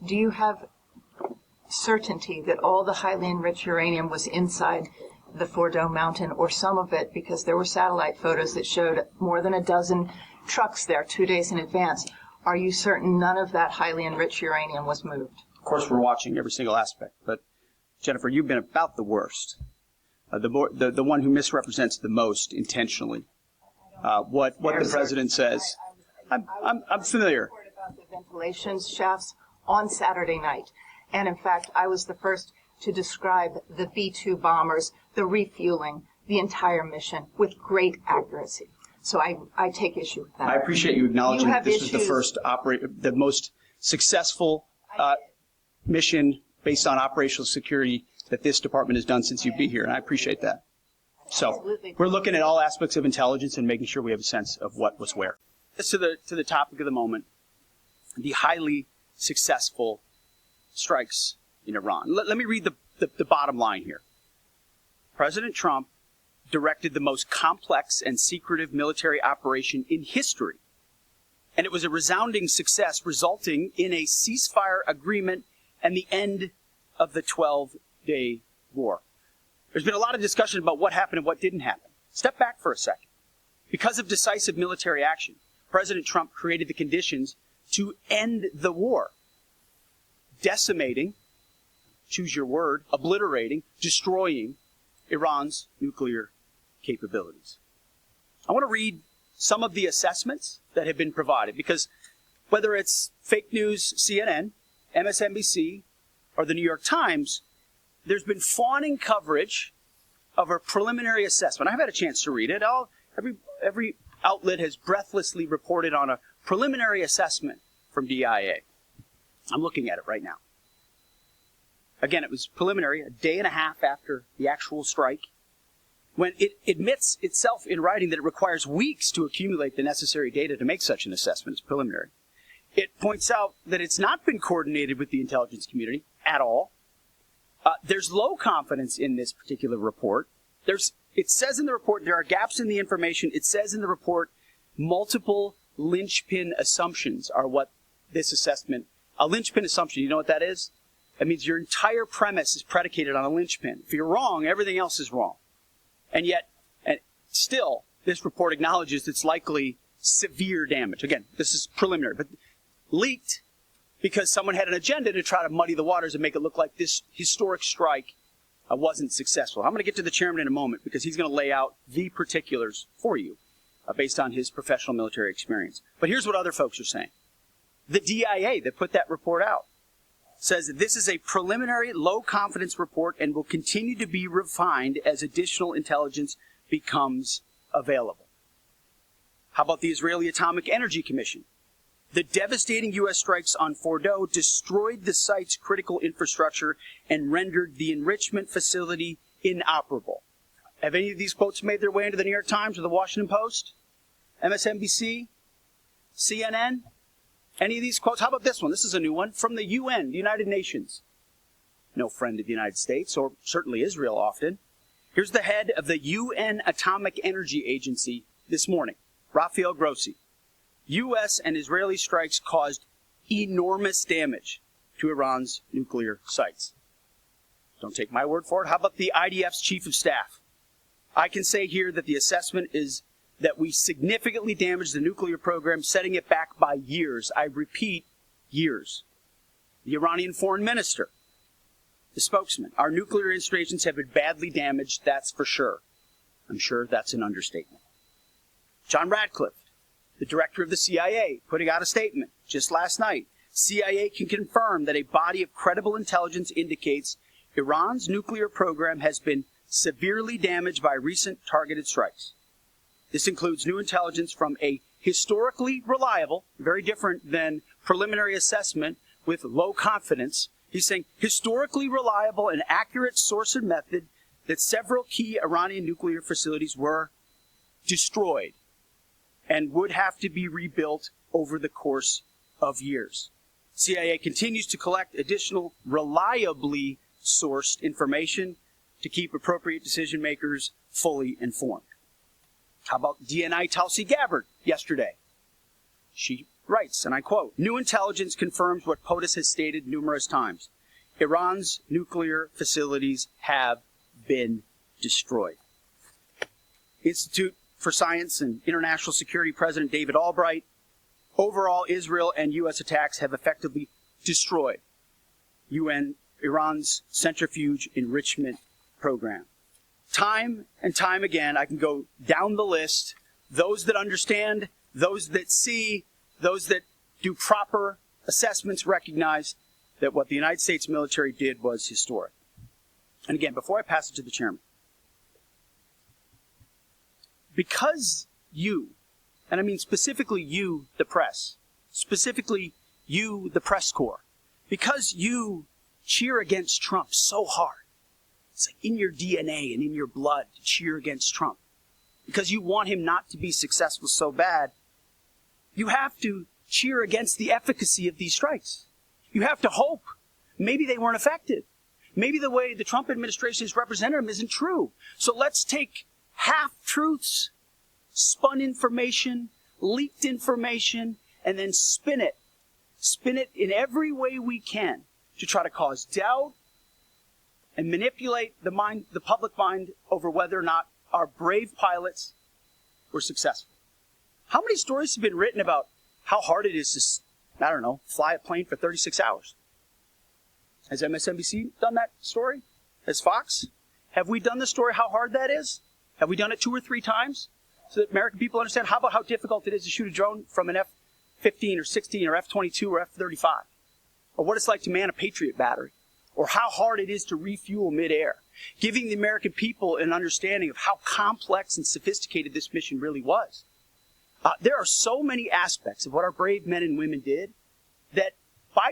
Do you have certainty that all the highly enriched uranium was inside the Fordo mountain, or some of it, because there were satellite photos that showed more than a dozen trucks there 2 days in advance? Are you certain none of that highly enriched uranium was moved? Of course, we're watching every single aspect, but Jennifer, you've been about the worst, the one who misrepresents the most intentionally. What the president says. I'm familiar. About the ventilation shafts on Saturday night, and in fact, I was the first to describe the B-2 bombers, the refueling, the entire mission with great accuracy. So I take issue with that. I appreciate you acknowledging that this was the first the most successful mission based on operational security that this department has done since you've been here, and I appreciate that. So Absolutely. We're looking at all aspects of intelligence and making sure we have a sense of what was where. To the topic of the moment, the highly successful strikes in Iran. Let me read the bottom line here. President Trump directed the most complex and secretive military operation in history, and it was a resounding success, resulting in a ceasefire agreement and the end of the 12-day war. There's been a lot of discussion about what happened and what didn't happen. Step back for a second. Because of decisive military action, President Trump created the conditions to end the war, decimating, choose your word, obliterating, destroying Iran's nuclear capabilities. I want to read some of the assessments that have been provided, because whether it's fake news, CNN, MSNBC, or the New York Times, there's been fawning coverage of a preliminary assessment. I've had a chance to read it. Every outlet has breathlessly reported on a preliminary assessment from DIA. I'm looking at it right now. Again, it was preliminary, a day and a half after the actual strike, when it admits itself in writing that it requires weeks to accumulate the necessary data to make such an assessment. It's preliminary. It points out that it's not been coordinated with the intelligence community at all. There's low confidence in this particular report. It says in the report there are gaps in the information. It says in the report multiple linchpin assumptions are what this assessment, a linchpin assumption, you know what that is? That means your entire premise is predicated on a linchpin. If you're wrong, everything else is wrong. And yet, still, this report acknowledges it's likely severe damage. Again, this is preliminary, but leaked because someone had an agenda to try to muddy the waters and make it look like this historic strike wasn't successful. I'm going to get to the chairman in a moment because he's going to lay out the particulars for you based on his professional military experience. But here's what other folks are saying. The DIA that put that report out says that this is a preliminary low-confidence report and will continue to be refined as additional intelligence becomes available. How about the Israeli Atomic Energy Commission? The devastating U.S. strikes on Fordo destroyed the site's critical infrastructure and rendered the enrichment facility inoperable. Have any of these quotes made their way into the New York Times or the Washington Post? MSNBC? CNN? Any of these quotes? How about this one? This is a new one from the UN, the United Nations. No friend of the United States, or certainly Israel often. Here's the head of the UN Atomic Energy Agency this morning, Rafael Grossi. U.S. and Israeli strikes caused enormous damage to Iran's nuclear sites. Don't take my word for it. How about the IDF's chief of staff? I can say here that the assessment is that we significantly damaged the nuclear program, setting it back by years. I repeat, years. The Iranian foreign minister, the spokesman, our nuclear installations have been badly damaged, that's for sure. I'm sure that's an understatement. John Radcliffe, the director of the CIA, putting out a statement just last night. CIA can confirm that a body of credible intelligence indicates Iran's nuclear program has been severely damaged by recent targeted strikes. This includes new intelligence from a historically reliable, very different than preliminary assessment with low confidence. He's saying historically reliable and accurate source and method that several key Iranian nuclear facilities were destroyed and would have to be rebuilt over the course of years. CIA continues to collect additional reliably sourced information to keep appropriate decision makers fully informed. How about DNI Tulsi Gabbard yesterday? She writes, and I quote, "New intelligence confirms what POTUS has stated numerous times. Iran's nuclear facilities have been destroyed." Institute for Science and International Security President David Albright, "Overall, Israel and U.S. attacks have effectively destroyed Iran's centrifuge enrichment program." Time and time again, I can go down the list. Those that understand, those that see, those that do proper assessments recognize that what the United States military did was historic. And again, before I pass it to the chairman, because you, and I mean specifically you, the press, specifically you, the press corps, because you cheer against Trump so hard, it's like in your DNA and in your blood to cheer against Trump, because you want him not to be successful so bad, you have to cheer against the efficacy of these strikes. You have to hope maybe they weren't effective. Maybe the way the Trump administration has represented them isn't true. So let's take half-truths, spun information, leaked information, and then spin it. Spin it in every way we can to try to cause doubt and manipulate the public mind over whether or not our brave pilots were successful. How many stories have been written about how hard it is to, fly a plane for 36 hours? Has MSNBC done that story? Has Fox? Have we done the story how hard that is? Have we done it 2 or 3 times so that American people understand? How about how difficult it is to shoot a drone from an F-15 or 16 or F-22 or F-35? Or what it's like to man a Patriot battery? Or how hard it is to refuel midair? Giving the American people an understanding of how complex and sophisticated this mission really was. There are so many aspects of what our brave men and women did that,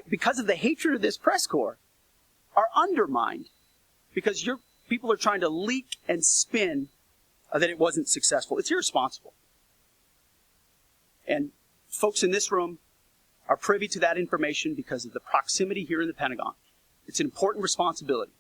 because of the hatred of this press corps, are undermined because your people are trying to leak and spin that it wasn't successful. It's irresponsible. And folks in this room are privy to that information because of the proximity here in the Pentagon. It's an important responsibility.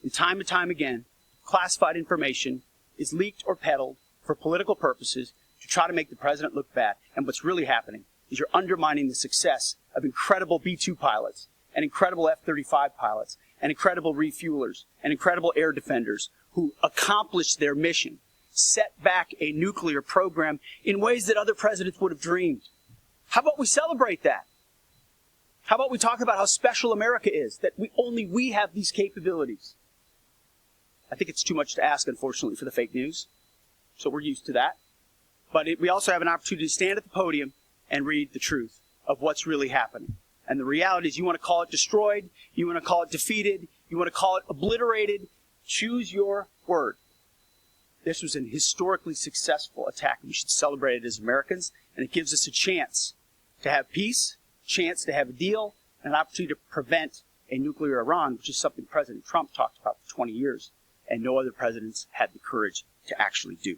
And time again, classified information is leaked or peddled for political purposes to try to make the president look bad. And what's really happening is you're undermining the success of incredible B-2 pilots and incredible F-35 pilots and incredible refuelers and incredible air defenders who accomplished their mission, set back a nuclear program in ways that other presidents would have dreamed. How about we celebrate that? How about we talk about how special America is, that only we have these capabilities? I think it's too much to ask, unfortunately, for the fake news. So we're used to that. But we also have an opportunity to stand at the podium and read the truth of what's really happening. And the reality is, you want to call it destroyed, you want to call it defeated, you want to call it obliterated, choose your word. This was an historically successful attack. We should celebrate it as Americans, and it gives us a chance to have peace, chance to have a deal, and an opportunity to prevent a nuclear Iran, which is something President Trump talked about for 20 years, and no other presidents had the courage to actually do.